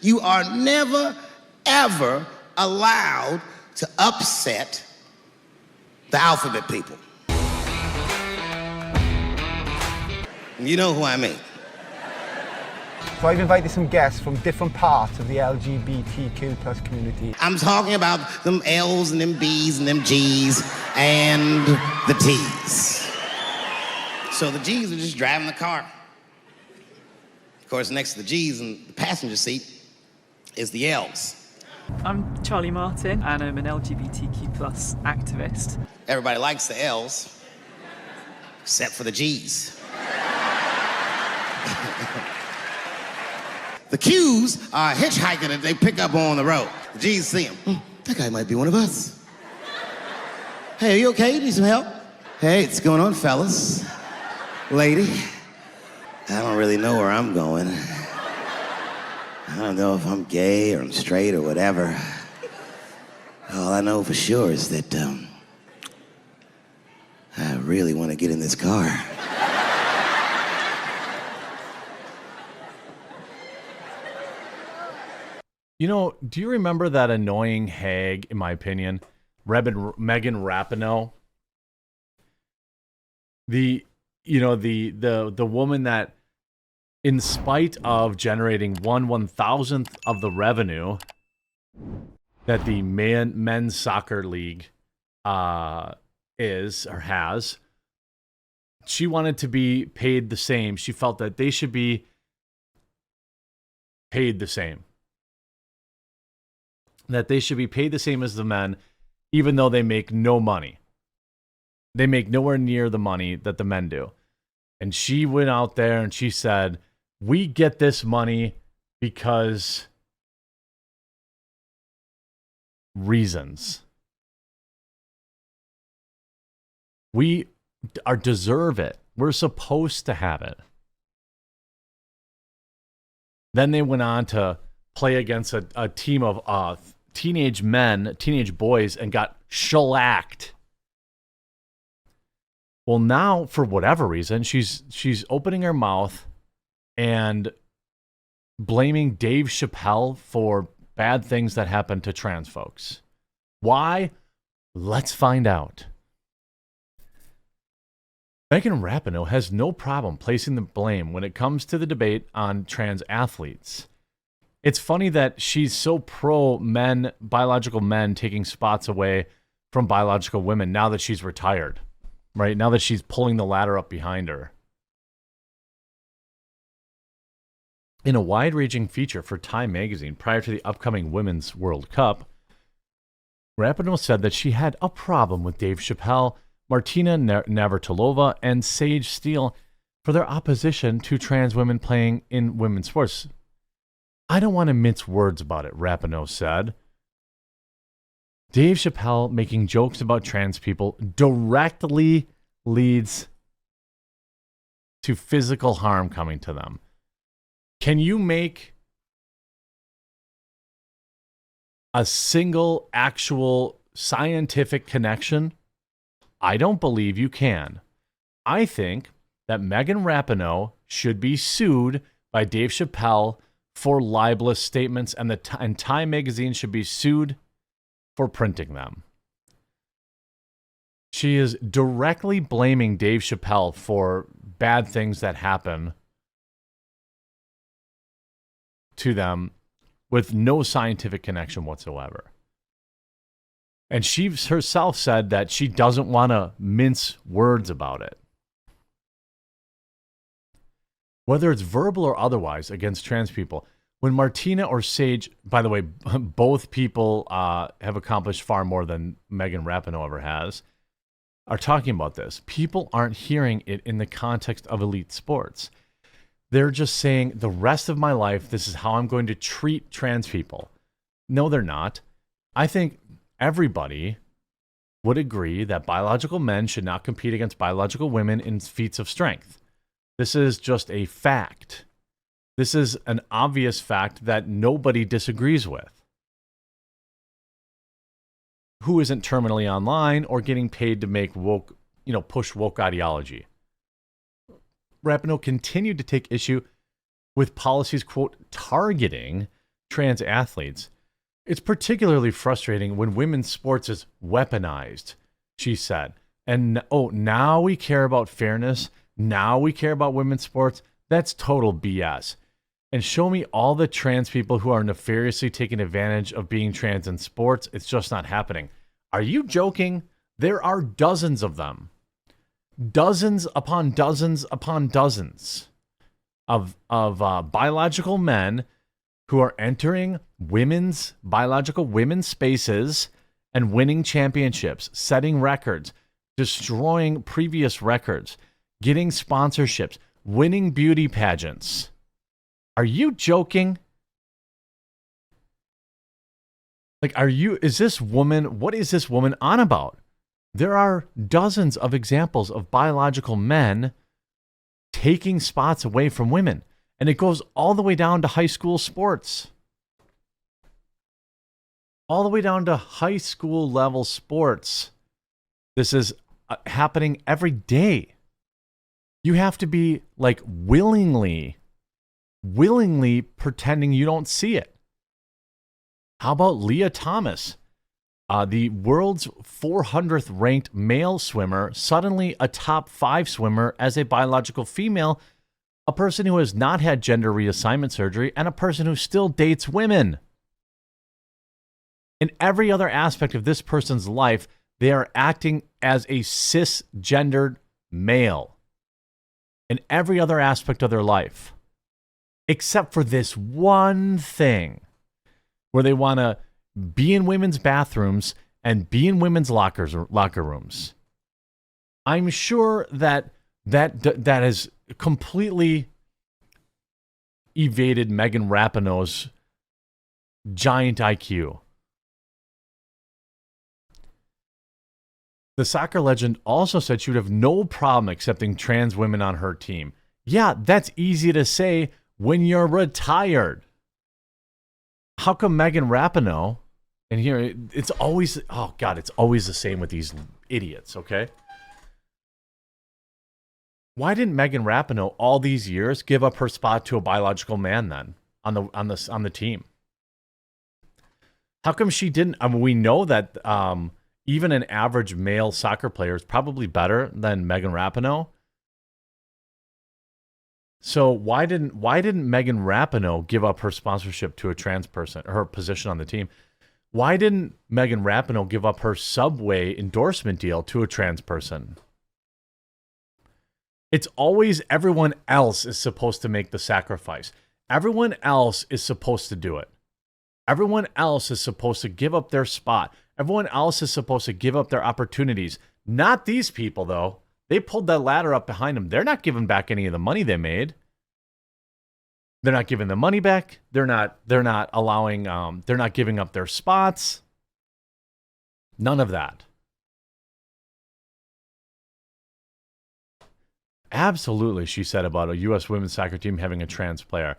You are never, ever allowed to upset the alphabet people. You know who I mean. So I've invited some guests from different parts of the LGBTQ plus community. I'm talking about them L's and them B's and them G's and the T's. So the G's are just driving the car. Of course, next to the G's in the passenger seat is the L's. I'm Charlie Martin, and I'm an LGBTQ plus activist. Everybody likes the L's, except for the G's. The Q's are a hitchhiker that they pick up on the road. The G's see him. That guy might be one of us. Hey, are you okay? Need some help? Hey, what's going on, fellas? Lady? I don't really know where I'm going. I don't know if I'm gay or I'm straight or whatever. All I know for sure is that I really want to get in this car. You know, do you remember that annoying hag, in my opinion, Megan Rapinoe? The woman that, in spite of generating 1/1000th of the revenue that the men's soccer league is or has, she wanted to be paid the same. She felt that they should be paid the same. That they should be paid the same as the men, even though they make no money. They make nowhere near the money that the men do. And she went out there and she said, we get this money because reasons. We deserve it. We're supposed to have it. Then they went on to play against a team of teenage men, teenage boys, and got shellacked. Well, now, for whatever reason, she's opening her mouth and blaming Dave Chappelle for bad things that happen to trans folks. Why? Let's find out. Megan Rapinoe has no problem placing the blame when it comes to the debate on trans athletes. It's funny that she's so pro men, biological men taking spots away from biological women now that she's retired, right? Now that she's pulling the ladder up behind her. In a wide-ranging feature for Time magazine prior to the upcoming Women's World Cup, Rapinoe said that she had a problem with Dave Chappelle, Martina Navratilova, and Sage Steele for their opposition to trans women playing in women's sports. I don't want to mince words about it, Rapinoe said. Dave Chappelle making jokes about trans people directly leads to physical harm coming to them. Can you make a single actual scientific connection? I don't believe you can. I think that Megan Rapinoe should be sued by Dave Chappelle for libelous statements, and Time magazine should be sued for printing them. She is directly blaming Dave Chappelle for bad things that happen to them with no scientific connection whatsoever. And she herself said that she doesn't want to mince words about it. Whether it's verbal or otherwise against trans people, when Martina or Sage, by the way, both people have accomplished far more than Megan Rapinoe ever has, are talking about this. People aren't hearing it in the context of elite sports. They're just saying, the rest of my life, this is how I'm going to treat trans people. No, they're not. I think everybody would agree that biological men should not compete against biological women in feats of strength. This is just a fact. This is an obvious fact that nobody disagrees with. Who isn't terminally online or getting paid to make woke, push woke ideology. Rapinoe continued to take issue with policies, quote, targeting trans athletes. It's particularly frustrating when women's sports is weaponized, she said. And now we care about fairness. Now we care about women's sports. That's total BS. And show me all the trans people who are nefariously taking advantage of being trans in sports. It's just not happening. Are you joking? There are dozens of them. Dozens upon dozens upon dozens of biological men who are entering biological women's spaces and winning championships, setting records, destroying previous records, getting sponsorships, winning beauty pageants. Are you joking? Like, is this woman, what is this woman on about? There are dozens of examples of biological men taking spots away from women. And it goes all the way down to high school sports. All the way down to high school level sports. This is happening every day. You have to be like willingly pretending you don't see it. How about Leah Thomas, the world's 400th ranked male swimmer, suddenly a top 5 swimmer as a biological female, a person who has not had gender reassignment surgery, and a person who still dates women. In every other aspect of this person's life, they are acting as a cisgendered male. In every other aspect of their life. Except for this one thing, where they want to be in women's bathrooms and be in women's locker rooms. I'm sure that has completely evaded Megan Rapinoe's giant IQ. The soccer legend also said she would have no problem accepting trans women on her team. Yeah, that's easy to say when you're retired. How come Megan Rapinoe, and here it's always, oh God, it's always the same with these idiots, okay? Why didn't Megan Rapinoe all these years give up her spot to a biological man then on the team? How come she didn't? I mean, we know that even an average male soccer player is probably better than Megan Rapinoe. So why didn't Megan Rapinoe give up her sponsorship to a trans person, her position on the team? Why didn't Megan Rapinoe give up her Subway endorsement deal to a trans person? It's always everyone else is supposed to make the sacrifice. Everyone else is supposed to do it. Everyone else is supposed to give up their spot. Everyone else is supposed to give up their opportunities. Not these people, though. They pulled that ladder up behind them. They're not giving back any of the money they made. They're not giving the money back. They're not allowing, they're not giving up their spots. None of that. Absolutely, she said about a U.S. women's soccer team having a trans player.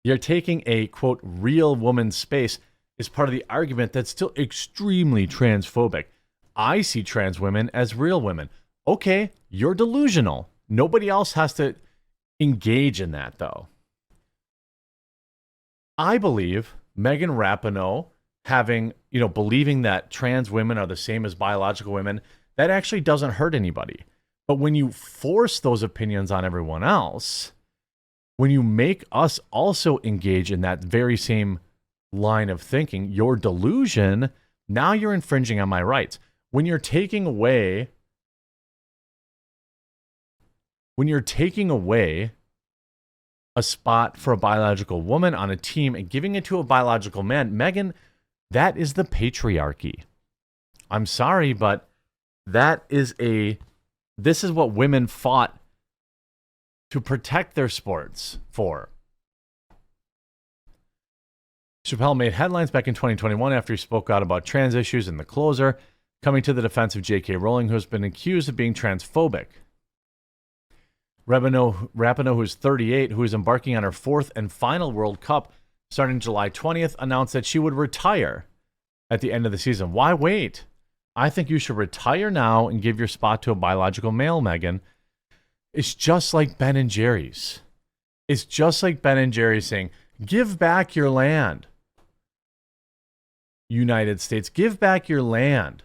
You're taking a, quote, real woman's space is part of the argument that's still extremely transphobic. I see trans women as real women. Okay, you're delusional. Nobody else has to engage in that, though. I believe Megan Rapinoe believing that trans women are the same as biological women, that actually doesn't hurt anybody. But when you force those opinions on everyone else, when you make us also engage in that very same line of thinking, your delusion, now you're infringing on my rights. When you're taking away a spot for a biological woman on a team and giving it to a biological man, Megan, that is the patriarchy. I'm sorry, but this is what women fought to protect their sports for. Chappelle made headlines back in 2021 after he spoke out about trans issues in The Closer, coming to the defense of J.K. Rowling, who has been accused of being transphobic. Rapinoe, who is 38, who is embarking on her 4th and final World Cup starting July 20th, announced that she would retire at the end of the season. Why wait? I think you should retire now and give your spot to a biological male, Megan. It's just like Ben and Jerry's. It's just like Ben and Jerry's saying, give back your land. United States. Give back your land.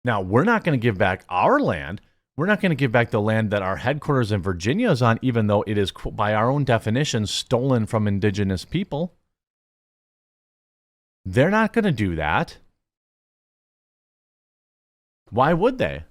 Now, we're not going to give back our land. We're not going to give back the land that our headquarters in Virginia is on, even though it is, by our own definition, stolen from indigenous people. They're not going to do that. Why would they?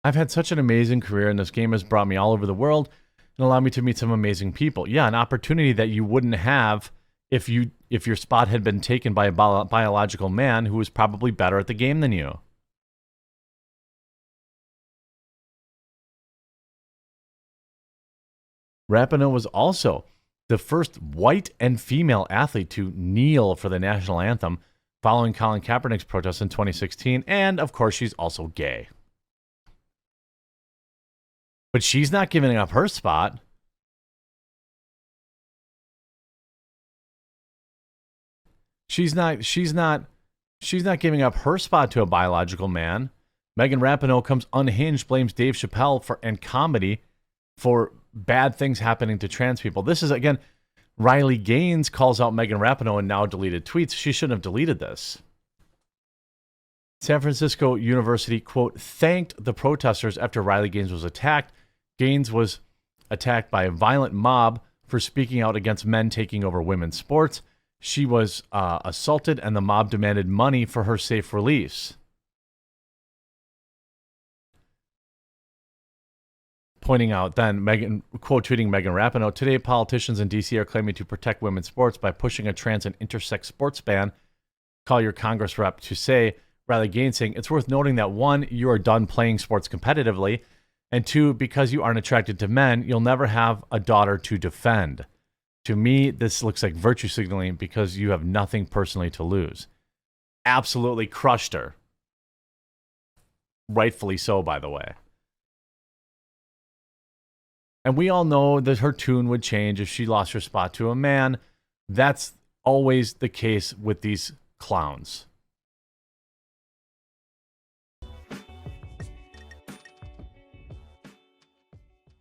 I've had such an amazing career, and this game has brought me all over the world and allowed me to meet some amazing people. Yeah, an opportunity that you wouldn't have if your spot had been taken by a biological man who was probably better at the game than you. Rapinoe was also the first white and female athlete to kneel for the national anthem following Colin Kaepernick's protest in 2016, and of course she's also gay. But she's not giving up her spot. She's not giving up her spot to a biological man. Megan Rapinoe comes unhinged, blames Dave Chappelle and comedy for bad things happening to trans people. This is, again, Riley Gaines calls out Megan Rapinoe in now deleted tweets. She shouldn't have deleted this. San Francisco University, quote, thanked the protesters after Riley Gaines was attacked. Gaines was attacked by a violent mob for speaking out against men taking over women's sports. She was assaulted, and the mob demanded money for her safe release. Pointing out then, quote tweeting Megan Rapinoe, today politicians in D.C. are claiming to protect women's sports by pushing a trans and intersex sports ban. Call your Congress rep to say, Riley Gaines saying, it's worth noting that 1, you are done playing sports competitively, and 2, because you aren't attracted to men, you'll never have a daughter to defend. To me, this looks like virtue signaling because you have nothing personally to lose. Absolutely crushed her. Rightfully so, by the way. And we all know that her tune would change if she lost her spot to a man. That's always the case with these clowns.